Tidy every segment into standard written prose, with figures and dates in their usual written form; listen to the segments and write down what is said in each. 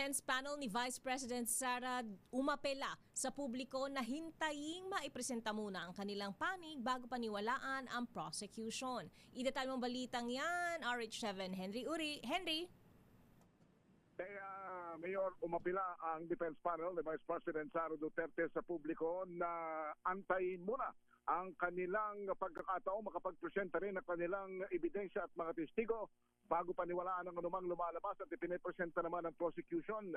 defense panel ni Vice President Sara umapela sa publiko na hintaying maipresenta muna ang kanilang panig bago paniwalaan ang prosecution. Idetalye mong balitang yan, RH7 Henry Uri. Henry? Kaya Mayor, umapila ang defense panel ni Vice President Sara Duterte sa publiko na antayin muna ang kanilang pagkakataong makapagpresenta rin ng kanilang ebidensya at mga testigo bago paniwalaan ang anumang lumalabas at ipinipresenta naman ng prosecution.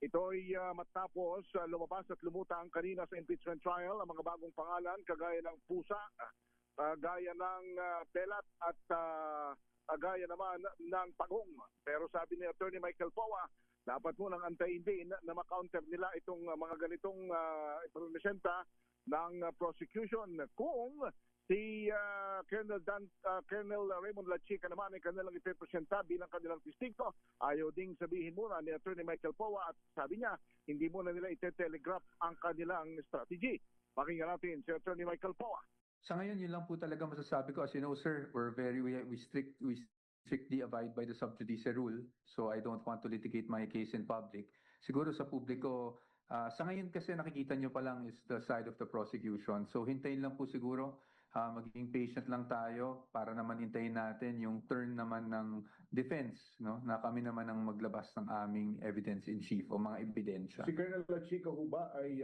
Ito'y matapos lumabas at lumutang kanina sa impeachment trial ang mga bagong pangalan kagaya ng Pusa, gaya ng Pelat at gaya naman ng Pagong. Pero sabi ni Attorney Michael Powa, dapat munang antayin din na makounter nila itong mga ganitong ipresenta ng prosecution kung si Colonel Raymond Lachica naman ay kanilang ipipresenta bilang kanilang testigo. Ayaw ding sabihin muna ni Attorney Michael Powa at sabi niya hindi muna nila ite-telegraph ang kanilang strategy. Pakinggan natin si Attorney Michael Powa. Sa ngayon, yun lang po talaga masasabi ko. As you know, sir, we strictly abide by the sub judice rule. So I don't want to litigate my case in public. Siguro sa publiko, sa ngayon kasi nakikita nyo pa lang is the side of the prosecution. So hintayin lang po siguro, maging patient lang tayo para naman hintayin natin yung turn naman ng defense, no? Na kami naman ang maglabas ng aming evidence in chief o mga ebidensya. Si Colonel Lachica ho ba ay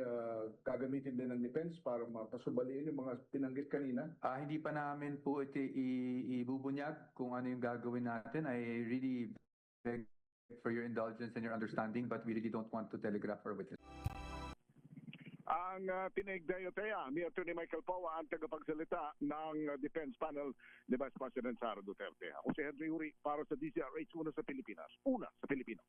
gagamitin din ng defense para mapasubaliin yung mga pinanggit kanina? Hindi pa namin po ito ibubunyag kung ano yung gagawin natin. I really beg for your indulgence and your understanding, but we really don't want to telegraph our witness. Ang tinigdayoteya ni Attorney Michael Powa ang tagapagsalita ng defense panel ni Vice President Sara Duterte. Ako si Henry Uri para sa DZRH, una sa Pilipinas. Una sa Pilipino.